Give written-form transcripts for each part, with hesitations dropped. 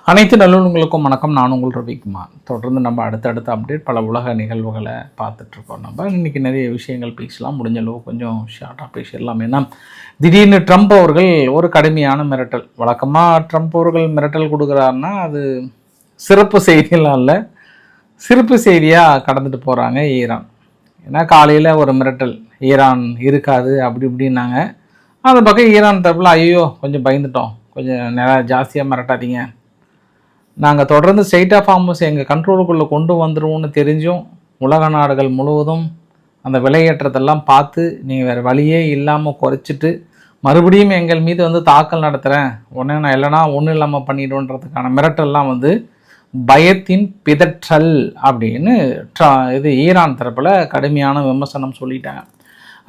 அனைத்து நல்லுங்களுக்கும் வணக்கம். நான் உங்கள் ரவிக்குமார். தொடர்ந்து நம்ம அடுத்தடுத்த அப்டேட் பல உலக நிகழ்வுகளை பார்த்துட்ருக்கோம். நம்ம இன்றைக்கி நிறைய விஷயங்கள் பேசலாம். முடிஞ்ச அளவு கொஞ்சம் ஷார்ட்டாக பேசிடலாம். ஏன்னா திடீர்னு ட்ரம்ப் அவர்கள் ஒரு கடுமையான மிரட்டல். வழக்கமாக ட்ரம்ப் அவர்கள் மிரட்டல் கொடுக்குறாருன்னா அது சிறப்பு செய்தியெல்லாம் இல்லை, சிறப்பு செய்தியாக கடந்துட்டு போகிறாங்க ஈரான். ஏன்னா காலையில் ஒரு மிரட்டல், ஈரான் இருக்காது அப்படி இப்படின்னாங்க. அந்த பக்கம் ஈரான் தரப்பில் ஐயோ கொஞ்சம் பயந்துட்டோம், கொஞ்சம் நிறையா ஜாஸ்தியாக மிரட்டாதீங்க, நாங்கள் தொடர்ந்து ஸ்டேட் ஆஃப் ஹார்மஸ் எங்கள் கண்ட்ரோலுக்குள்ளே கொண்டு வந்துடுவோம்னு தெரிஞ்சும் உலக நாடுகள் முழுவதும் அந்த விலையேற்றத்தெல்லாம் பார்த்து நீங்கள் வேறு வழியே இல்லாமல் குறைச்சிட்டு மறுபடியும் எங்கள் மீது வந்து தாக்கல் நடத்துகிறேன், உடனே நான் இல்லைனா ஒன்றும் இல்லாமல் பண்ணிவிடுன்றதுக்கான மிரட்டல்லாம் வந்து பயத்தின் பிதற்றல் அப்படின்னு இது ஈரான் தரப்பில் கடுமையான விமர்சனம் சொல்லிட்டாங்க.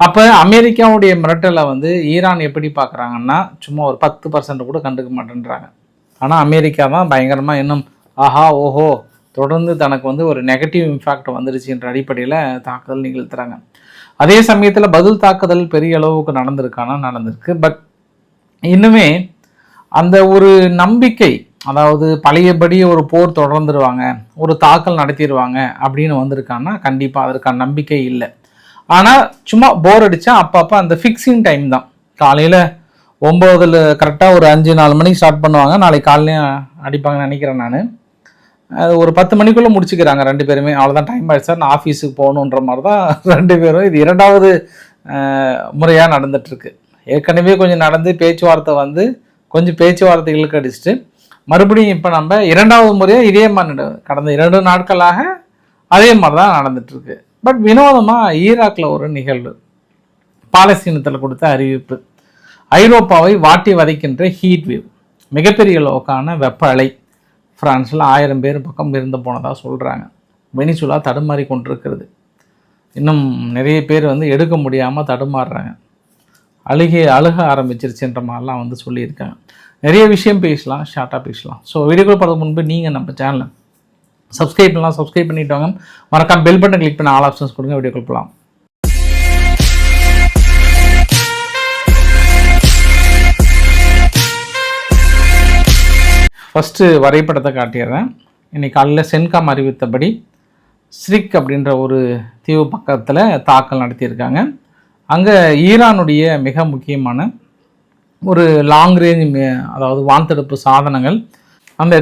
அப்போ அமெரிக்காவுடைய மிரட்டலை வந்து ஈரான் எப்படி பார்க்குறாங்கன்னா சும்மா ஒரு 10% கூட கண்டுக்க மாட்டேன்றாங்க. ஆனால் அமெரிக்கா தான் பயங்கரமாக இன்னும் ஆஹா ஓஹோ தொடர்ந்து தனக்கு வந்து ஒரு நெகட்டிவ் இம்பேக்ட் வந்துருச்சுன்ற அடிப்படையில் தாக்குதல் நிகழ்த்துறாங்க. அதே சமயத்தில் பதில் தாக்குதல் பெரிய அளவுக்கு நடந்திருக்கு. பட் இன்னுமே அந்த ஒரு நம்பிக்கை, அதாவது பழையபடி ஒரு போர் தொடர்ந்துருவாங்க, ஒரு தாக்கல் நடத்திடுவாங்க அப்படின்னு வந்திருக்காங்கன்னா கண்டிப்பாக அதற்கான நம்பிக்கை இல்லை. ஆனால் சும்மா போர் அடித்தா அப்பப்போ அந்த ஃபிக்ஸிங் டைம் தான். காலையில் 9 கரெக்டாக ஒரு 5-4 மணிக்கு ஸ்டார்ட் பண்ணுவாங்க, நாளைக்கு காலையிலையும் அடிப்பாங்கன்னு நினைக்கிறேன். நான் அது ஒரு 10 மணிக்குள்ளே முடிச்சுக்கிறாங்க 2 பேருமே. அவ்வளோதான், டைம் ஆகிடுச்சு சார், நான் ஆஃபீஸுக்கு போகணுன்ற மாதிரி தான் 2 பேரும். இது 2வது முறையாக நடந்துகிட்ருக்கு. ஏற்கனவே கொஞ்சம் நடந்து பேச்சுவார்த்தை வந்து கொஞ்சம் பேச்சுவார்த்தைகளுக்கு அடிச்சுட்டு மறுபடியும் இப்போ நம்ம 2வது முறையாக இதே மாதிரி கடந்த 2 நாட்களாக அதே மாதிரி தான் நடந்துகிட்ருக்கு. பட் வினோதமாக ஈராக்கில் ஒரு நிகழ்வு, பாலஸ்தீனத்தில் கொடுத்த அறிவிப்பு, ஐரோப்பாவை வாட்டி வதைக்கின்ற ஹீட் வேவ், மிகப்பெரிய அளவுக்கான வெப்ப அலை, ஃப்ரான்ஸில் 1000 பேர் பக்கம் இருந்து போனதாக சொல்கிறாங்க. வெனிசுலா தடுமாறி கொண்டிருக்கிறது. இன்னும் நிறைய பேர் வந்து எடுக்க முடியாமல் தடுமாறுறாங்க, அழுக ஆரம்பிச்சிருச்சுன்ற மாதிரிலாம் வந்து சொல்லியிருக்காங்க. நிறைய விஷயம் பேசலாம், ஷார்ட்டாக பேசலாம். ஸோ வீடியோக்குள்ள போகிறதுக்கு முன்பு நீங்கள் நம்ம சேனலை சப்ஸ்கிரைப் பண்ணிட்டு வாங்க. மறக்காம பெல் பட்டன் கிளிக் பண்ணி ஆல் ஆப்ஷன்ஸ் கொடுங்க. வீடியோக்குள்ள போகலாம். ஃபஸ்ட்டு வரைபடத்தை காட்டிடுறேன். இன்றைக்கி காலையில் சென்காம் அறிவித்தபடி ஸ்ரிக் அப்படின்ற ஒரு தீவு பக்கத்தில் தாக்கல் நடத்தியிருக்காங்க. அங்கே ஈரானுடைய மிக முக்கியமான ஒரு லாங் ரேஞ்ச், அதாவது வான்தடுப்பு சாதனங்கள், அந்த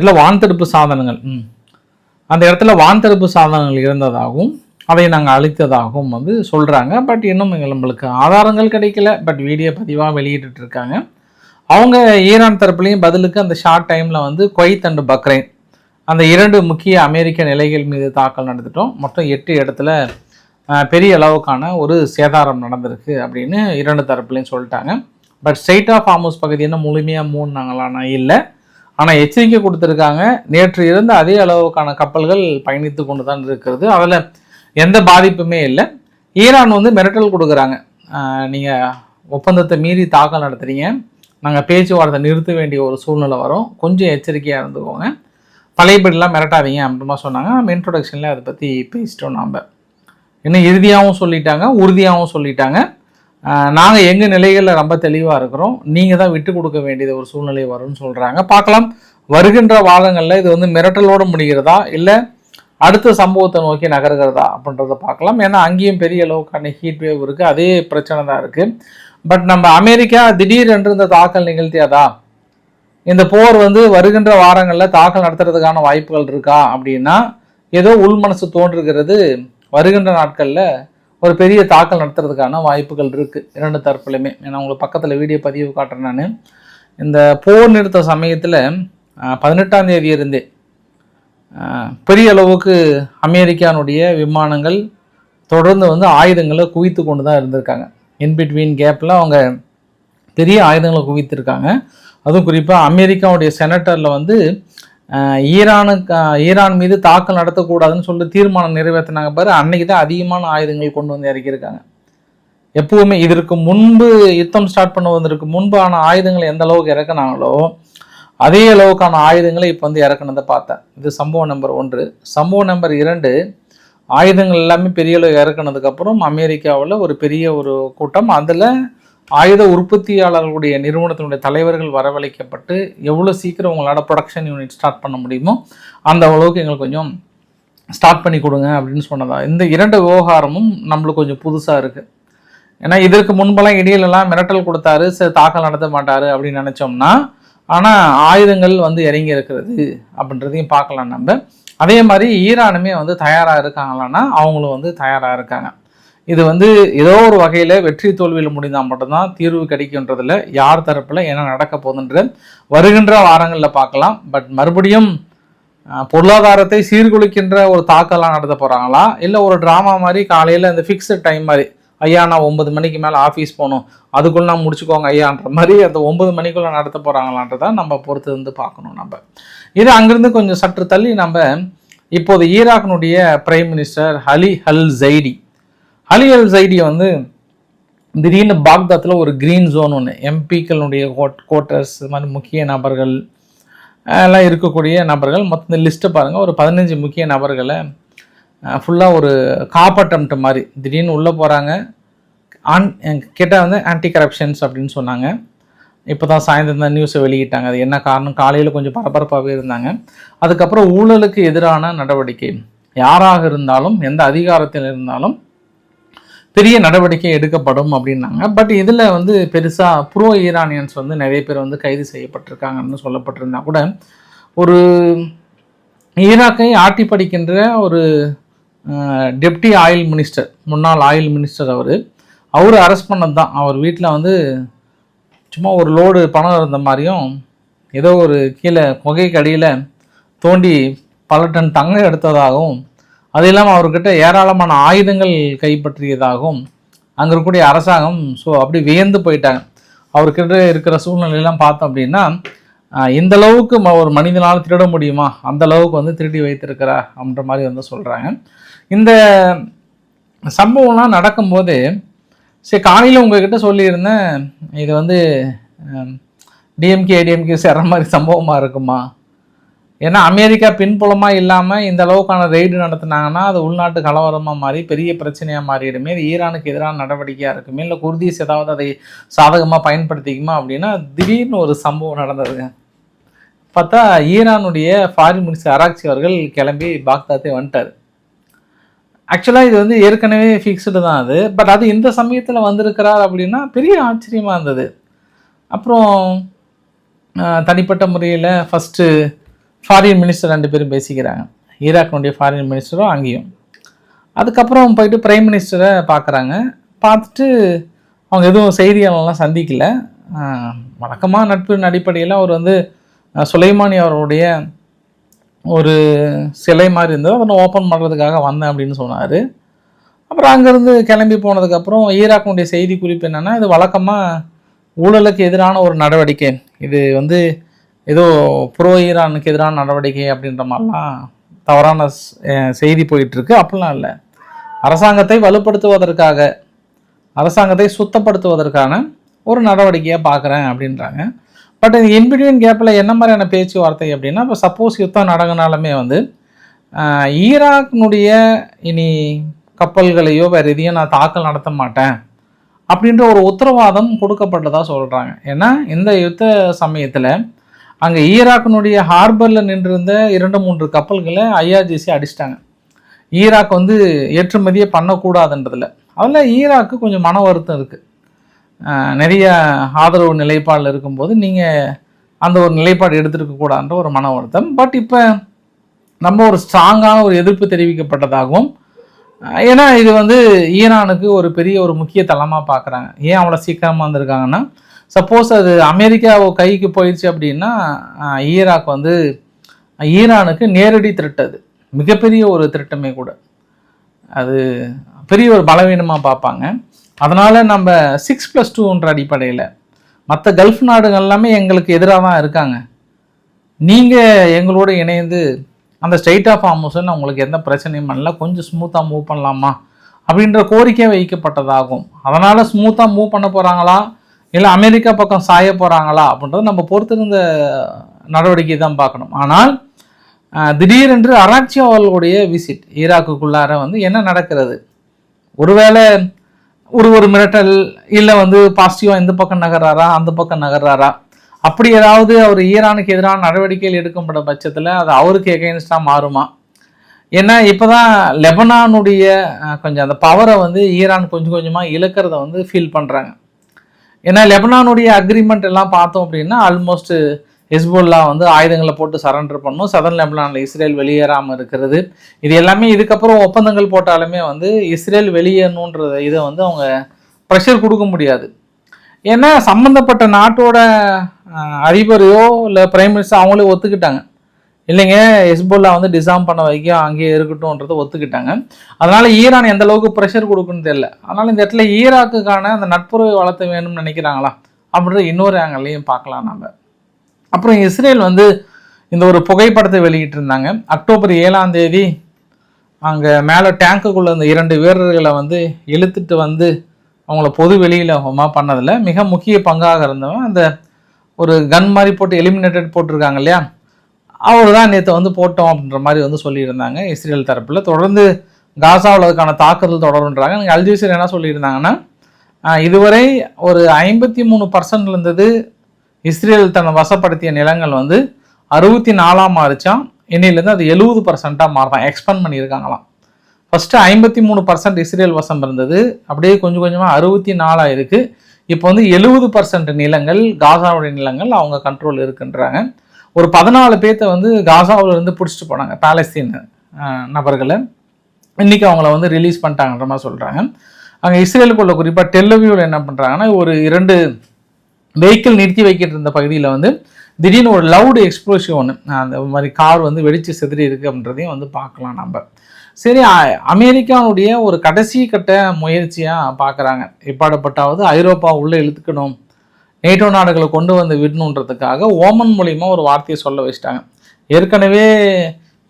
இடத்துல வான்தடுப்பு சாதனங்கள் இருந்ததாகவும் அதை நாங்கள் அழித்ததாகவும் வந்து சொல்கிறாங்க. பட் இன்னும் நம்மளுக்கு ஆதாரங்கள் கிடைக்கல. பட் வீடியோ பதிவாக வெளியிட்டு இருக்காங்க. அவங்க ஈரான் தரப்புலையும் பதிலுக்கு அந்த ஷார்ட் டைமில் வந்து குவைத் அண்ட் பக்ரைன் அந்த 2 முக்கிய அமெரிக்க நிலைகள் மீது தாக்கல் நடந்துட்டோம். மொத்தம் 8 இடத்துல பெரிய அளவுக்கான ஒரு சேதாரம் நடந்திருக்கு அப்படின்னு 2 தரப்புலையும் சொல்லிட்டாங்க. பட் ஸ்டேட் ஆஃப் ஹார்மஸ் பகுதி என்ன முழுமையாக மூடினாங்களான்னா இல்லை, ஆனால் எச்சரிக்கை கொடுத்துருக்காங்க. நேற்று இருந்த அதே அளவுக்கான கப்பல்கள் பயணித்து கொண்டு தான் இருக்கிறது, அதில் எந்த பாதிப்புமே இல்லை. ஈரான் வந்து மிரட்டல் கொடுக்குறாங்க, நீங்கள் ஒப்பந்தத்தை மீறி தாக்கல் நடத்துகிறீங்க, நாங்கள் பேச்சுவார்த்தை நிறுத்த வேண்டிய ஒரு சூழ்நிலை வரும், கொஞ்சம் எச்சரிக்கையாக இருந்துக்கோங்க, பழையபடிலாம் மிரட்டாதீங்க அப்படிமா சொன்னாங்க. நம்ம இன்ட்ரொடக்ஷனில் அதை பற்றி பேசிட்டோம். நாம் இன்னும் இறுதியாகவும் சொல்லிட்டாங்க, உறுதியாகவும் சொல்லிட்டாங்க. நாங்கள் எங்கள் நிலைகளில் ரொம்ப தெளிவாக இருக்கிறோம், நீங்கள் தான் விட்டு கொடுக்க வேண்டியது ஒரு சூழ்நிலை வரும்னு சொல்கிறாங்க. பார்க்கலாம் வருகின்ற வாரங்களில் இது வந்து மிரட்டலோடு முடிகிறதா இல்லை அடுத்த சம்பவத்தை நோக்கி நகர்கிறதா அப்படின்றத பார்க்கலாம். ஏன்னா அங்கேயும் பெரிய அளவுக்கான ஹீட் வேவ் இருக்குது, அதே பிரச்சனை தான் இருக்குது. பட் நம்ம அமெரிக்கா திடீரென்று இந்த தாக்கல் நிகழ்த்தியாதா, இந்த போர் வந்து வருகின்ற வாரங்களில் தாக்கல் நடத்துறதுக்கான வாய்ப்புகள் இருக்கா அப்படின்னா ஏதோ உள் மனசு தோன்றுகிறது. வருகின்ற நாட்களில் ஒரு பெரிய தாக்கல் நடத்துறதுக்கான வாய்ப்புகள் இருக்குது 2 தரப்புலையுமே. ஏன்னா உங்களுக்கு பக்கத்தில் வீடியோ பதிவு காட்டுறேன். நான் இந்த போர் நிறுத்த சமயத்தில் 18ஆம் தேதி இருந்தே பெரிய அளவுக்கு அமெரிக்கானுடைய விமானங்கள் தொடர்ந்து வந்து ஆயுதங்களை குவித்து கொண்டு தான் இருந்திருக்காங்க. இன்பிட்வீன் கேப்பில் அவங்க பெரிய ஆயுதங்களை குவித்திருக்காங்க. அதுவும் குறிப்பாக அமெரிக்காவுடைய செனட்டரில் வந்து ஈரான் மீது தாக்கல் நடத்தக்கூடாதுன்னு சொல்லிட்டு தீர்மானம் நிறைவேற்றினாங்க பாரு, அன்னைக்கு தான் அதிகமான ஆயுதங்கள் கொண்டு வந்து இறக்கியிருக்காங்க. எப்பவுமே இதற்கு முன்பு யுத்தம் ஸ்டார்ட் பண்ணுவதற்கு முன்பான ஆயுதங்களை எந்த அளவுக்கு இறக்குனாங்களோ அதே அளவுக்கான ஆயுதங்களை இப்போ வந்து இறக்குனதை பார்த்தேன். இது சம்பவம் நம்பர் 1. சம்பவம் நம்பர் 2, ஆயுதங்கள் எல்லாமே பெரிய அளவு இறக்குனதுக்கப்புறம் அமெரிக்காவில் ஒரு பெரிய ஒரு கூட்டம், அதில் ஆயுத உற்பத்தியாளர்களுடைய நிறுவனத்தினுடைய தலைவர்கள் வரவழைக்கப்பட்டு எவ்வளோ சீக்கிரம் உங்களால் ப்ரொடக்ஷன் யூனிட் ஸ்டார்ட் பண்ண முடியுமோ அந்த அளவுக்கு எங்களுக்கு கொஞ்சம் ஸ்டார்ட் பண்ணி கொடுங்க அப்படின்னு சொன்னதா. இந்த 2 விவகாரமும் நம்மளுக்கு கொஞ்சம் புதுசாக இருக்குது. ஏன்னா இதற்கு முன்பெல்லாம் இடையிலெல்லாம் மிரட்டல் கொடுத்தாரு, சரி தாக்கல் நடத்த மாட்டார் அப்படின்னு நினச்சோம்னா, ஆனால் ஆயுதங்கள் வந்து இறங்கி இருக்கிறது அப்படின்றதையும் பார்க்கலாம் நம்ம. அதே மாதிரி ஈரானுமே வந்து தயாராக இருக்காங்களான்னா அவங்களும் வந்து தயாராக இருக்காங்க. இது வந்து ஏதோ ஒரு வகையில் வெற்றி தோல்வியில் முடிந்தால் மட்டும்தான் தீர்வு கிடைக்குன்றதில் யார் தரப்பில் என்ன நடக்க போகுதுன்ற வருகின்ற வாரங்களில் பார்க்கலாம். பட் மறுபடியும் பொருளாதாரத்தை சீர்குலைக்கின்ற ஒரு தாக்கெல்லாம் நடத்த போகிறாங்களா, இல்லை ஒரு ட்ராமா மாதிரி காலையில் அந்த ஃபிக்ஸ்டு டைம் மாதிரி, ஐயா நான் 9 மணிக்கு மேலே ஆஃபீஸ் போகணும், அதுக்குள்ளே நான் முடிச்சுக்கோங்க ஐயான்ற மாதிரி அந்த 9 மணிக்குள்ளே நடத்த போகிறாங்களான்றதான் நம்ம பொறுத்து வந்து பார்க்கணும். நம்ம இது அங்கேருந்து கொஞ்சம் சற்று தள்ளி நம்ம இப்போது ஈராக்கினுடைய பிரைம் மினிஸ்டர் அலி அல் ஜைடியை வந்து திடீர்னு பாக்தாத்தில் ஒரு க்ரீன் ஜோன் ஒன்று, எம்பிக்களுடைய குவார்ட்டர்ஸ், இது மாதிரி முக்கிய நபர்கள் எல்லாம் இருக்கக்கூடிய நபர்கள், மொத்தம் இந்த லிஸ்ட்டை பாருங்கள், ஒரு 15 முக்கிய நபர்களை ஃபுல்லாக ஒரு காப்பட்டம்ட்டு மாதிரி திடீர்னு உள்ளே போகிறாங்க. கேட்டால் வந்து ஆன்டி கரப்ஷன்ஸ் அப்படின்னு சொன்னாங்க. இப்போ தான் சாயந்தரம் தான் நியூஸை வெளியிட்டாங்க. அது என்ன காரணம், காலையில் கொஞ்சம் பரபரப்பாகவே இருந்தாங்க. அதுக்கப்புறம் ஊழலுக்கு எதிரான நடவடிக்கை, யாராக இருந்தாலும் எந்த அதிகாரத்தில் இருந்தாலும் பெரிய நடவடிக்கை எடுக்கப்படும் அப்படின்னாங்க. பட் இதில் வந்து பெருசாக ப்ரோ ஈரானியன்ஸ் வந்து நிறைய பேர் வந்து கைது செய்யப்பட்டிருக்காங்கன்னு சொல்லப்பட்டிருந்தா கூட, ஒரு ஈராக்கை ஆட்டி படிக்கின்ற ஒரு டெப்டி ஆயில் மினிஸ்டர், முன்னாள் ஆயில் மினிஸ்டர், அவர் அரெஸ்ட் பண்ணது தான். அவர் வீட்டில் வந்து சும்மா ஒரு லோடு பணம் இருந்த மாதிரியும், ஏதோ ஒரு கீழே புகைக்கு அடியில் தோண்டி பல டன் தங்கம் எடுத்ததாகவும், அது இல்லாமல் அவர்கிட்ட ஏராளமான ஆயுதங்கள் கைப்பற்றியதாகவும் அங்கே இருக்கக்கூடிய அரசாங்கம் அப்படி வியந்து போயிட்டாங்க. அவர்கிட்ட இருக்கிற சூழ்நிலையெல்லாம் பார்த்தோம் அப்படின்னா, இந்த அளவுக்கு ஒரு மனிதனால் திருட முடியுமா, அந்த அளவுக்கு வந்து திருடி வைத்திருக்கிறா அப்படின்ற மாதிரி வந்து சொல்கிறாங்க. இந்த சம்பவம்லாம் நடக்கும்போது சரி காலையில் உங்ககிட்ட சொல்லியிருந்தேன், இது வந்து டிஎம்கே ஏடிஎம்கே சேர்ற மாதிரி சம்பவமாக இருக்குமா, ஏன்னா அமெரிக்கா பின்புலமாக இல்லாமல் இந்த அளவுக்கான ரெய்டு நடத்தினாங்கன்னா அது உள்நாட்டு கலவரமாக மாறி பெரிய பிரச்சனையாக மாறிடுமே, இது ஈரானுக்கு எதிரான நடவடிக்கையாக இருக்குமே, இல்லை குர்தீஸ் ஏதாவது அதை சாதகமாக பயன்படுத்திக்குமா அப்படின்னா திடீர்னு ஒரு சம்பவம் நடந்ததுங்க. பார்த்தா ஈரானுடைய ஃபாரின் மினிஸ்டர் அராக்சி அவர்கள் கிளம்பி பாக்தாத்தே வந்துட்டார். ஆக்சுவலாக இது வந்து ஏற்கனவே ஃபிக்ஸ்டு தான் அது, பட் அது இந்த சமயத்தில் வந்திருக்கிறார் அப்படின்னா பெரிய ஆச்சரியமாக இருந்தது. அப்புறம் தனிப்பட்ட முறையில் ஃபஸ்ட்டு ஃபாரின் மினிஸ்டர் 2 பேரும் பேசிக்கிறாங்க, ஈராக்கினுடைய ஃபாரின் மினிஸ்டரும் அங்கேயும். அதுக்கப்புறம் போயிட்டு பிரைம் மினிஸ்டரை பார்க்குறாங்க. பார்த்துட்டு அவங்க எதுவும் செய்தியாளர்லாம் சந்திக்கல. வழக்கமாக நட்பின் அடிப்படையில் அவர் வந்து சுலைமானி அவருடைய ஒரு சிலை மாதிரி இருந்தது, அதை நான் ஓப்பன் பண்ணுறதுக்காக வந்தேன் அப்படின்னு சொன்னார். அப்புறம் அங்கேருந்து கிளம்பி போனதுக்கப்புறம் ஈராக்கினுடைய செய்தி குறிப்பு என்னென்னா, இது வழக்கமாக ஊழலுக்கு எதிரான ஒரு நடவடிக்கை, இது வந்து ஏதோ ப்ரோ ஈரானுக்கு எதிரான நடவடிக்கை அப்படின்ற மாதிரிலாம் தவறான செய்தி போயிட்டுருக்கு. அப்படிலாம் இல்லை, அரசாங்கத்தை வலுப்படுத்துவதற்காக, அரசாங்கத்தை சுத்தப்படுத்துவதற்கான ஒரு நடவடிக்கையாக பார்க்குறேன் அப்படின்றாங்க. பட் இன்பிட்வீன் கேப்பில் என்ன மாதிரியான பேச்சுவார்த்தை அப்படின்னா, இப்போ சப்போஸ் யுத்தம் நடங்கினாலுமே வந்து ஈராக்கினுடைய இனி கப்பல்களையோ வேறு எதையும் நான் தாக்கல் நடத்த மாட்டேன் அப்படின்ற ஒரு உத்தரவாதம் கொடுக்கப்பட்டதாக சொல்கிறாங்க. ஏன்னா இந்த யுத்த சமயத்தில் அங்கே ஈராக்கினுடைய ஹார்பரில் நின்றிருந்த 2-3 கப்பல்களை IRGC அடிச்சிட்டாங்க. ஈராக் வந்து ஏற்றுமதியே பண்ணக்கூடாதுன்றதில். அதில் ஈராக்கு கொஞ்சம் மன வருத்தம் இருக்குது. நிறைய ஆதரவு நிலைப்பாடில் இருக்கும்போது நீங்கள் அந்த ஒரு நிலைப்பாடு எடுத்துருக்கக்கூடாதுன்ற ஒரு மன வருத்தம். பட் இப்போ நம்ம ஒரு ஸ்ட்ராங்கான ஒரு எதிர்ப்பு தெரிவிக்கப்பட்டதாகவும், ஏன்னா இது வந்து ஈரானுக்கு ஒரு பெரிய ஒரு முக்கிய தளமாக பார்க்குறாங்க. ஏன் அவ்வளோ சீக்கிரமாக வந்திருக்காங்கன்னா, சப்போஸ் அது அமெரிக்கா கைக்கு போயிடுச்சு அப்படின்னா ஈராக் வந்து ஈரானுக்கு நேரடி த்ரெட், அது மிகப்பெரிய ஒரு த்ரெட்டுமே கூட, அது பெரிய ஒரு பலவீனமாக பார்ப்பாங்க. அதனால் நம்ம 6+2ன்ற அடிப்படையில் மற்ற கல்ஃப் நாடுகள் எல்லாமே எங்களுக்கு எதிராக தான் இருக்காங்க, நீங்கள் எங்களோடு இணைந்து அந்த ஸ்ட்ரெயிட் ஆஃப் ஹார்முஸை உங்களுக்கு எந்த பிரச்சனையும் பண்ணல, கொஞ்சம் ஸ்மூத்தாக மூவ் பண்ணலாமா அப்படின்ற கோரிக்கை வைக்கப்பட்டதாகும். அதனால் ஸ்மூத்தாக மூவ் பண்ண போகிறாங்களா இல்லை அமெரிக்கா பக்கம் சாய போகிறாங்களா அப்படின்றது நம்ம பொறுத்திருந்த நடவடிக்கை தான் பார்க்கணும். ஆனால் திடீரென்று அராக்சி அவர்களுடைய விசிட் ஈராக்குக்குள்ளார வந்து என்ன நடக்கிறது, ஒருவேளை ஒரு மிரட்டல், இல்லை பாசிட்டிவாக இந்த பக்கம் நகர்றாரா அந்த பக்கம் நகர்றாரா, அப்படி ஏதாவது அவர் ஈரானுக்கு எதிரான நடவடிக்கைகள் எடுக்கப்பட்ட பட்சத்தில் அது அவருக்கு எகெயின்ஸ்டாக மாறுமா? ஏன்னா இப்போ தான் லெபனானுடைய கொஞ்சம் அந்த பவரை ஈரான் கொஞ்சம் கொஞ்சமாக இழக்கிறத ஃபீல் பண்ணுறாங்க. ஏன்னா லெபனானுடைய அக்ரிமெண்ட் எல்லாம் பார்த்தோம் அப்படின்னா ஆல்மோஸ்ட் ஹெஸ்புல்லா ஆயுதங்களை போட்டு சரண்டர் பண்ணும், சதர்ன் லெபனானில் இஸ்ரேல் வெளியேறாமல் இருக்கிறது, இது எல்லாமே இதுக்கப்புறம் ஒப்பந்தங்கள் போட்டாலுமே இஸ்ரேல் வெளியேறணுன்ற இதை அவங்க ப்ரெஷர் கொடுக்க முடியாது. ஏன்னா சம்மந்தப்பட்ட நாட்டோட அதிபரையோ இல்லை பிரைம் மினிஸ்டர் அவங்களே ஒத்துக்கிட்டாங்க, இல்லைங்க ஹெஸ்புல்லா டிசார்ம் பண்ண வைக்கும் அங்கேயே இருக்கட்டும்ன்றதை ஒத்துக்கிட்டாங்க. அதனால ஈரான் எந்த அளவுக்கு ப்ரெஷர் கொடுக்குன்னு தெரியல. அதனால இந்த இடத்துல ஈராக்குக்கான அந்த நட்புறவை வளர்த்த வேணும்னு நினைக்கிறாங்களா அப்படின்ற இன்னொரு ஆங்கிலையும் பார்க்கலாம் நம்ம. அப்புறம் இஸ்ரேல் இந்த ஒரு புகைப்படத்தை வெளியிட்டிருந்தாங்க. அக்டோபர் 7ஆம் தேதி அங்கே மேலே டேங்குக்குள்ளே இந்த 2 வீரர்களை இழுத்துட்டு அவங்கள பொது வெளியில் பண்ணதில் மிக முக்கிய பங்காக இருந்தவன் அந்த ஒரு கன் மாதிரி போட்டு எலிமினேட்டட் போட்டிருக்காங்க இல்லையா, அவர் தான் நேற்று போட்டோம் அப்படின்ற மாதிரி சொல்லியிருந்தாங்க இஸ்ரேல் தரப்பில். தொடர்ந்து காசாவில் அதுக்கான தாக்குதல் தொடருன்றாங்க. எனக்கு அல்ஜசீரா என்ன சொல்லியிருந்தாங்கன்னா, இதுவரை ஒரு 53% இருந்தது இஸ்ரேல் தன்னை வசப்படுத்திய நிலங்கள் 64 மாறிச்சான், இன்னிலேருந்து அது 70% மாறுதான், எக்ஸ்பேண்ட் பண்ணியிருக்காங்களாம். ஃபஸ்ட்டு 53% இஸ்ரேல் வசம் இருந்தது, அப்படியே கொஞ்சம் கொஞ்சமாக 64 இருக்குது. இப்போ 70% நிலங்கள் காசாவுடைய நிலங்கள் அவங்க கண்ட்ரோல் இருக்குன்றாங்க. ஒரு 14 பேர்த்த காசாவில் இருந்து பிடிச்சிட்டு போனாங்க, பாலஸ்தீன் நபர்களை. இன்றைக்கி அவங்கள ரிலீஸ் பண்ணிட்டாங்கன்ற மாதிரி சொல்கிறாங்க. அங்கே இஸ்ரேலுக்குள்ள குறிப்பாக டெல்லவியூவில் என்ன பண்ணுறாங்கன்னா, ஒரு 2 வெஹிக்கிள் நிறுத்தி வைக்கிட்டு இருந்த பகுதியில் திடீர்னு ஒரு லவுடு எக்ஸ்ப்ளோசிவ் ஒன்று, அந்த மாதிரி கார் வெடித்து செதறி இருக்குது அப்படின்றதையும் பார்க்கலாம் நம்ம. சரி, அமெரிக்காவுடைய ஒரு கடைசி கட்ட முயற்சியாக பார்க்குறாங்க, எப்பாடப்பட்டாவது ஐரோப்பா உள்ளே இழுத்துக்கணும், நேட்டோ நாடுகளை கொண்டு விடணுன்றதுக்காக ஓமன் மூலிமா ஒரு வார்த்தையை சொல்ல வச்சிட்டாங்க. ஏற்கனவே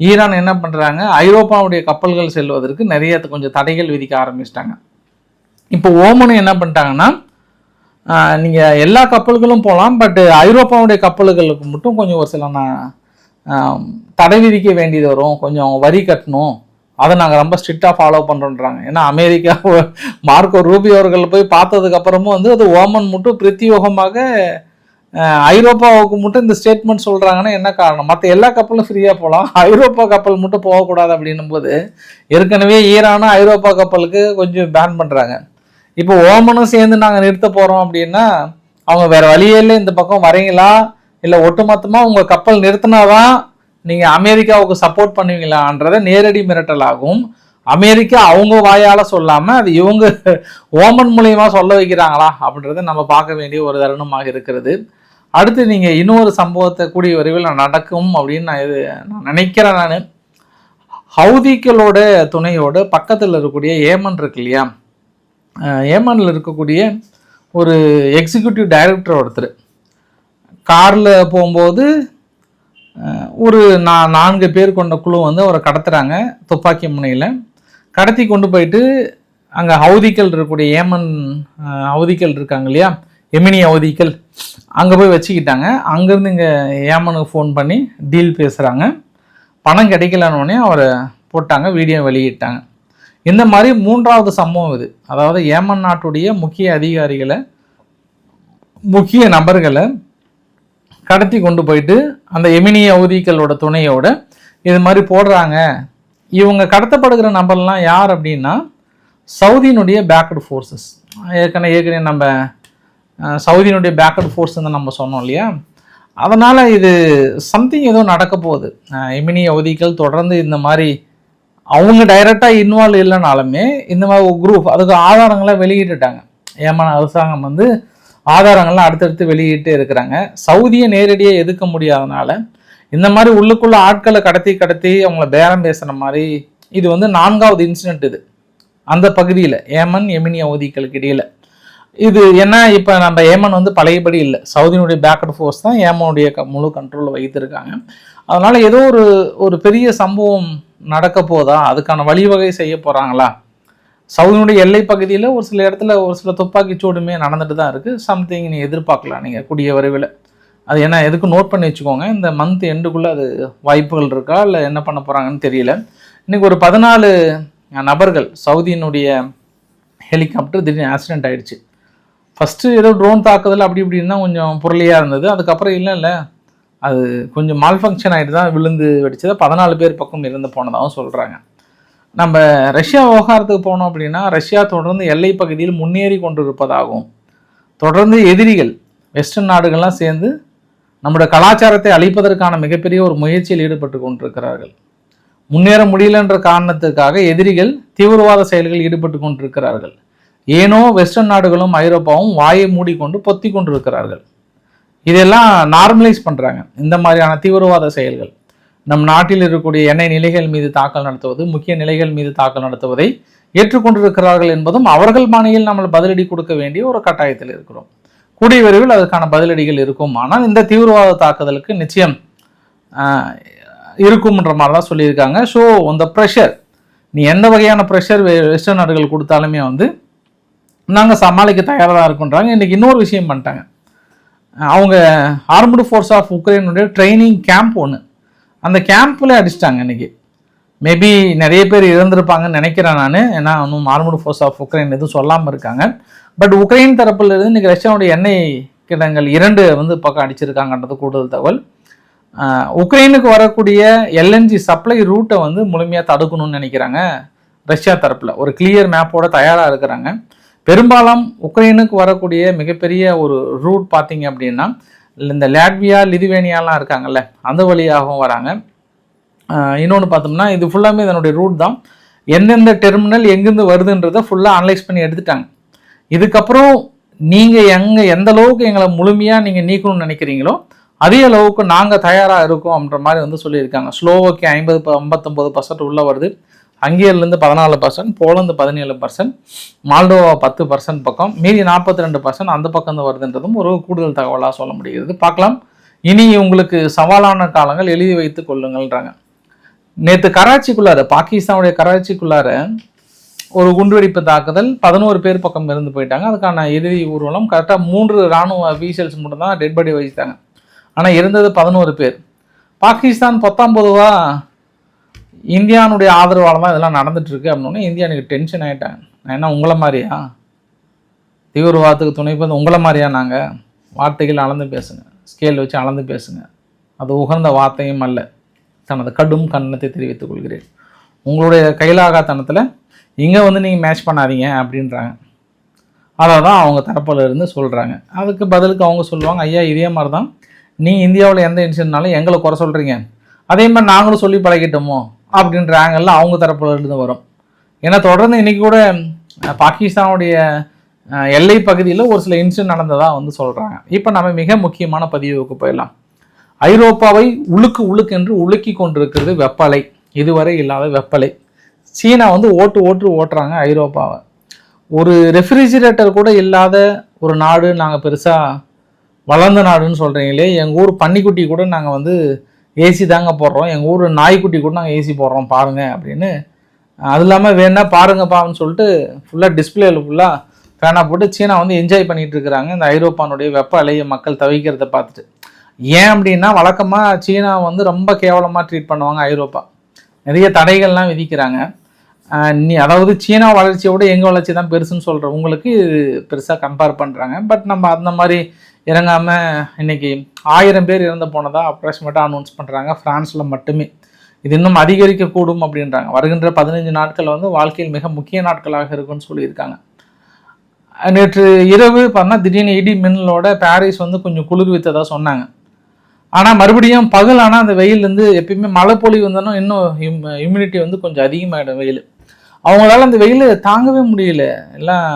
ஈரான் என்ன பண்ணுறாங்க, ஐரோப்பாவுடைய கப்பல்கள் செல்வதற்கு நிறைய கொஞ்சம் தடைகள் விதிக்க ஆரம்பிச்சிட்டாங்க. இப்போ ஓமனும் என்ன பண்ணிட்டாங்கன்னா, நீங்கள் எல்லா கப்பல்களும் போகலாம், பட் ஐரோப்பாவுடைய கப்பல்களுக்கு மட்டும் கொஞ்சம் ஒரு சில தடை விதிக்க வேண்டியது வரும், கொஞ்சம் வரி கட்டணும், அதை நாங்கள் ரொம்ப ஸ்ட்ரிக்டாக ஃபாலோ பண்ணுறோன்றாங்க. ஏன்னா அமெரிக்கா மார்க்கோ ரூபியோ அவர்கள் போய் பார்த்ததுக்கப்புறமும் அது ஓமன் மட்டும் பிரத்யோகமாக ஐரோப்பாவுக்கு மட்டும் இந்த ஸ்டேட்மெண்ட் சொல்கிறாங்கன்னா என்ன காரணம்? மற்ற எல்லா கப்பலும் ஃப்ரீயாக போகலாம், ஐரோப்பா கப்பல் மட்டும் போகக்கூடாது அப்படின்னும் போது ஏற்கனவே ஈரானும் ஐரோப்பா கப்பலுக்கு கொஞ்சம் பேன் பண்ணுறாங்க. இப்போ ஓமனும் சேர்ந்து நாங்கள் நிறுத்த போகிறோம் அப்படின்னா அவங்க வேறு வழியே இல்லை, இந்த பக்கம் வரீங்களா இல்லை ஒட்டுமொத்தமாக உங்கள் கப்பல் நிறுத்தினாதான் நீங்கள் அமெரிக்காவுக்கு சப்போர்ட் பண்ணுவீங்களான்றதை நேரடி மிரட்டலாகும். அமெரிக்கா அவங்க வாயால் சொல்லாமல் அது இவங்க ஓமன் மூலியமா சொல்ல வைக்கிறாங்களா அப்படின்றத நம்ம பார்க்க வேண்டிய ஒரு தருணமாக இருக்கிறது. அடுத்து நீங்கள் இன்னொரு சம்பவத்தை கூடிய விரைவில் நடக்கும் அப்படின்னு நான் நினைக்கிறேன். நான் ஹவுதிகளோட துணையோடு பக்கத்தில் இருக்கக்கூடிய ஏமன் இருக்கு இல்லையா, ஏமனில் இருக்கக்கூடிய ஒரு எக்ஸிக்யூட்டிவ் டைரக்டர் ஒருத்தர் காரில் போகும்போது ஒரு 4 பேர் கொண்ட குழு அவரை கடத்துறாங்க துப்பாக்கி முனையில். கடத்தி கொண்டு போயிட்டு அங்கே ஹவுதிகள் இருக்கக்கூடிய ஏமன் ஹவுதிகள் இருக்காங்க இல்லையா, எமினி ஹவுதிகள், அங்கே போய் வச்சுக்கிட்டாங்க. அங்கேருந்து இங்கே ஏமனுக்கு ஃபோன் பண்ணி டீல் பேசுகிறாங்க. பணம் கிடைக்கலன்னொடனே அவரை போட்டாங்க, வீடியோ வெளியிட்டாங்க. இந்த மாதிரி 3வது சம்பவம் இது. அதாவது ஏமன் நாட்டுடைய முக்கிய அதிகாரிகளை, முக்கிய நபர்களை கடத்தி கொண்டு போயிட்டு அந்த எமினி ஹவுதிகளோட துணையோட இது மாதிரி போடுறாங்க. இவங்க கடத்தப்படுகிற நபர்லாம் யார் அப்படின்னா சவுதியினுடைய பேக்கட் ஃபோர்ஸஸ். ஏற்கனவே நம்ம சவுதியினுடைய பேக்கட் ஃபோர்ஸ் நம்ம சொன்னோம் இல்லையா. அதனால் இது சம்திங் ஏதோ நடக்க போகுது. எமினி ஹவுதிகள் தொடர்ந்து இந்த மாதிரி அவங்க டைரெக்டாக இன்வால்வ் இல்லைனாலுமே இந்த மாதிரி ஒரு குரூப் அதுக்கு ஆதாரங்களை வெளியிட்டுட்டாங்க. ஏமன் அரசாங்கம் ஆதாரங்கள்லாம் அடுத்தடுத்து வெளியிட்டு இருக்கிறாங்க. சவுதியை நேரடியாக எதிர்க்க முடியாதனால இந்த மாதிரி உள்ளுக்குள்ள ஆட்களை கடத்தி அவங்கள பேரம் பேசுகிற மாதிரி இது 4வது இன்சிடென்ட் இது அந்த பகுதியில் ஏமன் எமினி ஹவுதிகளுக்கு இடையில். இது என்ன, இப்போ நம்ம ஏமன் பழையபடி இல்லை, சவுதியினுடைய பேக்கட் ஃபோர்ஸ் தான் ஏமனுடைய முழு கண்ட்ரோலில் வைத்திருக்காங்க. அதனால் ஏதோ ஒரு பெரிய சம்பவம் நடக்க போதா, அதுக்கான வழிவகை செய்ய போகிறாங்களா? சவுதியினுடைய எல்லை பகுதியில் ஒரு சில இடத்துல ஒரு சில துப்பாக்கி சூடுமே நடந்துட்டு தான் இருக்குது. சம்திங் நீ எதிர்பார்க்கலாம் நீங்கள் கூடிய விரைவில். அது என்ன எதுக்கு நோட் பண்ணி வச்சுக்கோங்க, இந்த மந்த் எண்டுக்குள்ளே அது வாய்ப்புகள் இருக்கா இல்லை என்ன பண்ண போகிறாங்கன்னு தெரியல. இன்றைக்கி ஒரு 14 நபர்கள் சவுதியினுடைய ஹெலிகாப்டர் திடீர்னு ஆக்சிடென்ட் ஆகிடுச்சு. ஃபஸ்ட்டு ஏதோ ட்ரோன் தாக்குதல் அப்படி இப்படின்னு தான் கொஞ்சம் புரளியாக இருந்தது. அதுக்கப்புறம் இல்லை அது கொஞ்சம் மால்ஃபங்க்ஷன் ஆகிட்டு தான் விழுந்து வெடிச்சதை 14 பேர் பக்கம் இருந்து போனதாகவும் சொல்கிறாங்க. நம்ம ரஷ்யா விவகாரத்துக்கு போனோம் அப்படின்னா, ரஷ்யா தொடர்ந்து எல்லை பகுதியில் முன்னேறி கொண்டு இருப்பதாகவும், தொடர்ந்து எதிரிகள் வெஸ்டர்ன் நாடுகள்லாம் சேர்ந்து நம்முடைய கலாச்சாரத்தை அழிப்பதற்கான மிகப்பெரிய ஒரு முயற்சியில் ஈடுபட்டு கொண்டிருக்கிறார்கள். முன்னேற முடியலன்ற காரணத்துக்காக எதிரிகள் தீவிரவாத செயல்களில் ஈடுபட்டு கொண்டிருக்கிறார்கள். ஏனோ வெஸ்டர்ன் நாடுகளும் ஐரோப்பாவும் வாயை மூடிக்கொண்டு பொத்தி கொண்டிருக்கிறார்கள். இதெல்லாம் நார்மலைஸ் பண்ணுறாங்க. இந்த மாதிரியான தீவிரவாத செயல்கள் நம் நாட்டில் இருக்கக்கூடிய எண்ணெய் நிலைகள் மீது தாக்கல் நடத்துவது, முக்கிய நிலைகள் மீது தாக்கல் நடத்துவதை ஏற்றுக்கொண்டிருக்கிறார்கள் என்பதும் அவர்கள் மாநிலையில் நம்ம பதிலடி கொடுக்க வேண்டிய ஒரு கட்டாயத்தில் இருக்கிறோம். கூடிய விரைவில் அதுக்கான பதிலடிகள் இருக்கும். ஆனால் இந்த தீவிரவாத தாக்குதலுக்கு நிச்சயம் இருக்கும்ன்ற மாதிரி தான் சொல்லியிருக்காங்க. ஸோ அந்த ப்ரெஷர், நீ எந்த வகையான ப்ரெஷர் வெஸ்டர்ன் நாடுகள் கொடுத்தாலுமே வந்து நாங்கள் சமாளிக்க தயாராக இருக்குன்றாங்க. இன்றைக்கி இன்னொரு விஷயம் பண்ணிட்டாங்க. அவங்க ஆர்ம்டு ஃபோர்ஸ் ஆஃப் உக்ரைனுடைய ட்ரைனிங் கேம்ப் ஒன்று, அந்த கேம்பில் அடிச்சிட்டாங்க இன்றைக்கி. மேபி நிறைய பேர் இறந்துருப்பாங்கன்னு நினைக்கிறேன் நான். ஏன்னா இன்னும் ஆர்ம்டு ஃபோர்ஸ் ஆஃப் உக்ரைன் எதுவும் சொல்லாமல் இருக்காங்க. பட் உக்ரைன் தரப்பில் இருந்து இன்றைக்கி ரஷ்யாவுடைய எண்ணெய் கிடங்கள் 2 வந்து பக்கம் அடிச்சிருக்காங்கன்றது கூடுதல் தகவல். உக்ரைனுக்கு வரக்கூடிய எல்என்ஜி சப்ளை ரூட்டை வந்து முழுமையாக தடுக்கணும்னு நினைக்கிறாங்க ரஷ்யா தரப்பில். ஒரு கிளியர் மேப்போட தயாராக இருக்கிறாங்க. பெரும்பாலும் உக்ரைனுக்கு வரக்கூடிய மிகப்பெரிய ஒரு ரூட் பார்த்தீங்க அப்படின்னா, இந்த லாட்வியா லிதுவேனியாலாம் இருக்காங்கல்ல, அந்த வழியாகவும் வராங்க. இன்னொன்று பார்த்தோம்னா இது ஃபுல்லாமே இதனுடைய ரூட் தான். எந்தெந்த டெர்மினல் எங்கேருந்து வருதுன்றதை ஃபுல்லாக அனலைஸ் பண்ணி எடுத்துட்டாங்க. இதுக்கப்புறம் நீங்கள் எந்த அளவுக்கு எங்களை முழுமையாக நீங்கள் நீக்கணும்னு நினைக்கிறீங்களோ அதே அளவுக்கு நாங்கள் தயாராக இருக்கோம் அப்படின்ற மாதிரி வந்து சொல்லியிருக்காங்க. ஸ்லோவோக்கியா 59% உள்ளே வருது, ஹங்கேரிலேருந்து 14%, போலந்து 17%, மால்டோவா 10% பக்கம், மீதி 42% அந்த பக்கம் வருதுன்றதும் ஒரு கூடுதல் தகவலாக சொல்ல முடிகிறது. பார்க்கலாம். இனி உங்களுக்கு சவாலான காலங்கள் எழுதி வைத்து கொள்ளுங்கள்ன்றாங்க. நேற்று கராச்சிக்குள்ளார, பாகிஸ்தானுடைய கராச்சிக்குள்ளார ஒரு குண்டுவெடிப்பு தாக்குதல், 11 பேர் பக்கம் இருந்து போயிட்டாங்க. அதுக்கான இறுதி ஊர்வலம் கரெக்டாக 3 இராணுவ அஃபீஷியல்ஸ் மட்டும் தான் டெட் பாடி வச்சுட்டாங்க. ஆனால் இருந்தது 11 பேர். பாகிஸ்தான் 19வா இந்தியானுடைய ஆதரவால் தான் இதெல்லாம் நடந்துட்டு இருக்கு அப்படின்னோடனே இந்தியா எனக்கு டென்ஷன் ஆகிட்டாங்க. நான் என்ன உங்களை மாதிரியா தீவிரவாதத்துக்கு துணைப்பது? உங்களை மாதிரியா நாங்கள்? வார்த்தைகள் அளந்து பேசுங்க, ஸ்கேல் வச்சு அளந்து பேசுங்க. அது உகந்த வார்த்தையும் அல்ல. தனது கடும் கண்டனத்தை தெரிவித்துக் கொள்கிறேன். உங்களுடைய கைலாகாத்தனத்தில் இங்கே வந்து நீங்கள் மேட்ச் பண்ணாதீங்க அப்படின்றாங்க. அதை தான் அவங்க தரப்பில் இருந்து சொல்கிறாங்க. அதுக்கு பதிலுக்கு அவங்க சொல்லுவாங்க, ஐயா இதே மாதிரி தான் நீ இந்தியாவில் எந்த இன்சிடென்ட்னாலும் எங்களை குறை சொல்கிறீங்க, அதே மாதிரி நாங்களும் சொல்லி பழகிட்டோமோ அப்படின்ற ஆங்கிளில் அவங்க தரப்பில் இருந்து வரும். ஏன்னா தொடர்ந்து இன்றைக்கி கூட பாகிஸ்தானுடைய எல்லை பகுதியில் ஒரு சில இன்சிடென்ட் நடந்ததாக வந்து சொல்கிறாங்க. இப்போ நம்ம மிக முக்கியமான பதிவுக்கு போயிடலாம். ஐரோப்பாவை உழுக்கு என்று உலுக்கி கொண்டிருக்கிறது வெப்பலை, இதுவரை இல்லாத வெப்பலை. சீனா வந்து ஓட்டுறாங்க ஐரோப்பாவை. ஒரு ரெஃப்ரிஜிரேட்டர் கூட இல்லாத ஒரு நாடு நாங்கள் பெருசாக வளர்ந்த நாடுன்னு சொல்கிறீங்களே, எங்கள் ஊர் பன்னிக்குட்டி கூட நாங்கள் வந்து ஏசி தாங்க போடுறோம், எங்கள் ஊர் நாய்க்குட்டி கூட நாங்கள் ஏசி போடுறோம் பாருங்கள் அப்படின்னு. அது இல்லாமல் வேணா பாருங்கப்பான்னு சொல்லிட்டு ஃபுல்லாக டிஸ்பிளேல ஃபுல்லாக ஃபேனாக போட்டு சீனா வந்து என்ஜாய் பண்ணிகிட்டு இருக்கிறாங்க இந்த ஐரோப்பானுடைய வெப்ப அலையை மக்கள் தவிக்கிறத பார்த்துட்டு. ஏன் அப்படின்னா வழக்கமாக சீனா வந்து ரொம்ப கேவலமாக ட்ரீட் பண்ணுவாங்க ஐரோப்பா. நிறைய தடைகள்லாம் விதிக்கிறாங்க. அதாவது சீனா வளர்ச்சியை விட எங்கள் வளர்ச்சி தான் பெருசுன்னு சொல்கிற உங்களுக்கு பெருசாக கம்பேர் பண்ணுறாங்க. பட் நம்ம அந்த மாதிரி இறங்காமல் இன்றைக்கி 1000 பேர் இறந்து போனதாக அப்ராக்சிமேட்டாக அனௌன்ஸ் பண்ணுறாங்க ஃப்ரான்ஸில் மட்டுமே. இது இன்னும் அதிகரிக்கக்கூடும் அப்படின்றாங்க. வருகின்ற 15 நாட்கள் வந்து வாழ்க்கையில் மிக முக்கிய நாட்களாக இருக்குன்னு சொல்லியிருக்காங்க. நேற்று இரவு பார்த்தா திடீர்னு இடி மின்னலோட பாரிஸ் வந்து கொஞ்சம் குளிர்வித்ததாக சொன்னாங்க. ஆனால் மறுபடியும் பகல் ஆனால் அந்த வெயிலேருந்து எப்பயுமே மழை பொழிவு வந்தாலும் இன்னும் இம்யூனிட்டி வந்து கொஞ்சம் அதிகமாகிடும் வெயில். அவங்களால அந்த வெயில் தாங்கவே முடியல, எல்லாம்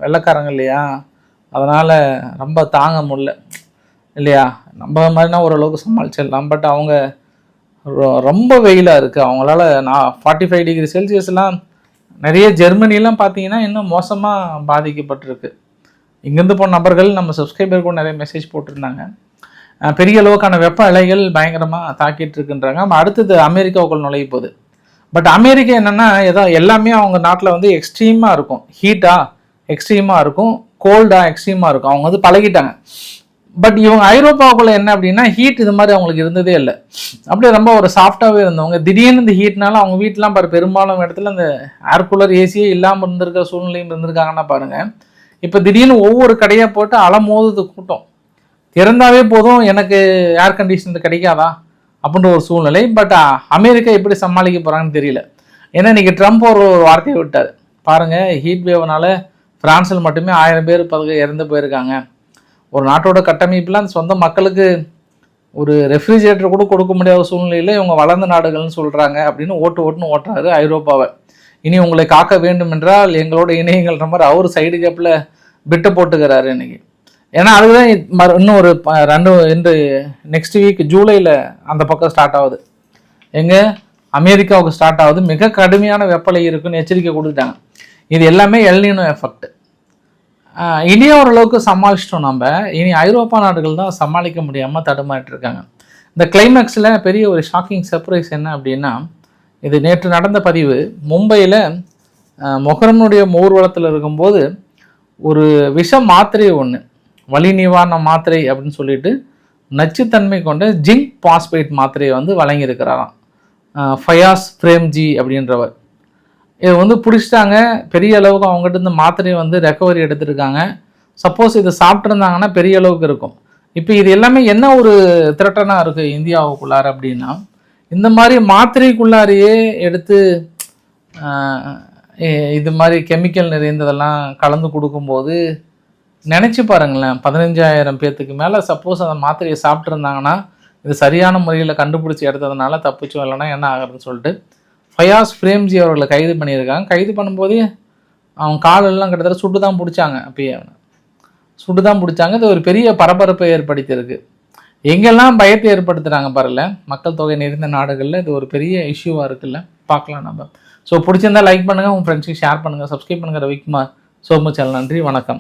வெள்ளைக்காரங்க இல்லையா, அதனால் ரொம்ப தாங்க முடியல இல்லையா. நம்ம மாதிரினா ஓரளவுக்கு சமாளிச்சிடலாம். பட் அவங்க ரொம்ப வெயிலாக இருக்குது. அவங்களால 45 டிகிரி செல்சியஸ்லாம் நிறைய ஜெர்மனிலாம் பார்த்தீங்கன்னா இன்னும் மோசமாக பாதிக்கப்பட்டிருக்கு. இங்கேருந்து போன நபர்கள் நம்ம சப்ஸ்கிரைபர் கூட நிறைய மெசேஜ் போட்டிருந்தாங்க. பெரிய அளவுக்கான வெப்ப அலைகள் பயங்கரமாக தாக்கிட்டு இருக்குன்றாங்க. அடுத்தது அமெரிக்காவுக்குள் நுழைய போகுது. பட் அமெரிக்கா என்னென்னா எல்லாமே அவங்க நாட்டில் வந்து எக்ஸ்ட்ரீமாக இருக்கும். ஹீட்டாக எக்ஸ்ட்ரீமாக இருக்கும், கோல்டாக எக்ஸ்ட்ரீமாக இருக்கும். அவங்க வந்து பழகிட்டாங்க. பட் இவங்க ஐரோப்பாவுக்குள்ள என்ன அப்படின்னா ஹீட் இது மாதிரி அவங்களுக்கு இருந்ததே இல்லை. அப்படியே ரொம்ப ஒரு சாஃப்டாகவே இருந்தவங்க. திடீர்னு இந்த ஹீட்னால அவங்க வீட்டெலாம் பெரும்பாலும் இடத்துல இந்த ஏர் கூலர் ஏசியே இல்லாமல் இருந்திருக்க சூழ்நிலையும் இருந்திருக்காங்கன்னா பாருங்கள். இப்போ திடீர்னு ஒவ்வொரு கடையாக போட்டு அலமோதுது கூட்டம். திறந்தாவே போதும் எனக்கு ஏர் கண்டிஷனர் கிடைக்காதா அப்படின்ற ஒரு சூழ்நிலை. பட் அமெரிக்கா எப்படி சமாளிக்க போகிறாங்கன்னு தெரியல. ஏன்னா இன்றைக்கி ட்ரம்ப் ஒரு வார்த்தையை விட்டார் பாருங்கள். ஹீட் வேவ்னால ஃப்ரான்ஸில் மட்டுமே 1000 பேர் இறந்து போயிருக்காங்க. ஒரு நாட்டோட கட்டமைப்பில் அந்த சொந்த மக்களுக்கு ஒரு ரெஃப்ரிஜரேட்டர் கூட கொடுக்க முடியாத சூழ்நிலையில் இவங்க வளர்ந்த நாடுகள்னு சொல்கிறாங்க அப்படின்னு ஓட்டுன்னு ஓட்டுறாரு ஐரோப்பாவை. இனி உங்களை காக்க வேண்டும் என்றால் எங்களோட இணையங்கள்ன்ற மாதிரி அவர் சைடு கேப்பில் பிட்டு போட்டுக்கிறாரு இன்னைக்கு. ஏன்னா அதுதான் இன்னும் ஒரு இன்று நெக்ஸ்ட் வீக் ஜூலையில் அந்த பக்கம் ஸ்டார்ட் ஆகுது. எங்கே அமெரிக்காவுக்கு ஸ்டார்ட் ஆகுது. மிக கடுமையான வெப்பலை இருக்குன்னு எச்சரிக்கை கொடுத்துட்டாங்க. இது எல்லாமே எல்னினோ எஃபெக்ட். இனி ஓரளவுக்கு சமாளிச்சிட்டோம் நம்ம. இனி ஐரோப்பா நாடுகள் தான் சமாளிக்க முடியாமல் தடுமாறிட்டு இருக்காங்க. இந்த கிளைமேக்ஸில் பெரிய ஒரு ஷாக்கிங் சர்ப்ரைஸ் என்ன அப்படின்னா, இது நேற்று நடந்த பதிவு. மும்பையில் மொஹரனுடைய ஊர்வலத்தில் இருக்கும்போது ஒரு விஷ மாத்திரை ஒன்று, வலி நிவாரண மாத்திரை அப்படின்னு சொல்லிட்டு நச்சுத்தன்மை கொண்ட ஜிங்க் பாஸ்பேட் மாத்திரையை வழங்கியிருக்கிறாராம் ஃபயாஸ் பிரேம்ஜி அப்படின்றவர். இது பிடிச்சிட்டாங்க. பெரிய அளவுக்கு அவங்ககிட்ட இந்த மாத்திரையை ரெக்கவரி எடுத்துருக்காங்க. சப்போஸ் இது சாப்பிட்ருந்தாங்கன்னா பெரிய அளவுக்கு இருக்கும். இப்போ இது எல்லாமே என்ன ஒரு த்ரெட்டனாக இருக்குது இந்தியாவுக்குள்ளார அப்படின்னா, இந்த மாதிரி மாத்திரைக்குள்ளாரையே எடுத்து இது மாதிரி கெமிக்கல் நிறைந்ததெல்லாம் கலந்து கொடுக்கும்போது நினச்சி பாருங்களேன். 15,000 பேர்த்துக்கு மேலே சப்போஸ் அந்த மாத்திரையை சாப்பிட்ருந்தாங்கன்னா இது சரியான முறையில் கண்டுபிடிச்சி எடுத்ததுனால தப்பிச்சோம், இல்லைன்னா என்ன ஆகுதுன்னு சொல்லிட்டு ஃபயாஸ் பிரேம்ஜி அவர்களை கைது பண்ணியிருக்காங்க. கைது பண்ணும்போதே அவங்க காலெல்லாம் கிட்டத்தட்ட சுட்டு தான் பிடிச்சாங்க. அப்பயே சுட்டு தான் பிடிச்சாங்க. இது ஒரு பெரிய பரபரப்பை ஏற்படுத்தியிருக்கு. எங்கெல்லாம் பயத்தை ஏற்படுத்துகிறாங்க பாருல, மக்கள் தொகை நிறைந்த நாடுகளில் இது ஒரு பெரிய இஷ்யூவாக இருக்குல்ல. பார்க்கலாம் நம்ம. ஸோ பிடிச்சிருந்தா லைக் பண்ணுங்கள், உங்கள் ஃப்ரெண்ட்ஸுக்கு ஷேர் பண்ணுங்கள், சப்ஸ்கிரைப் பண்ணுங்கள். ரவிக்குமார் சோமு சேனல். நன்றி, வணக்கம்.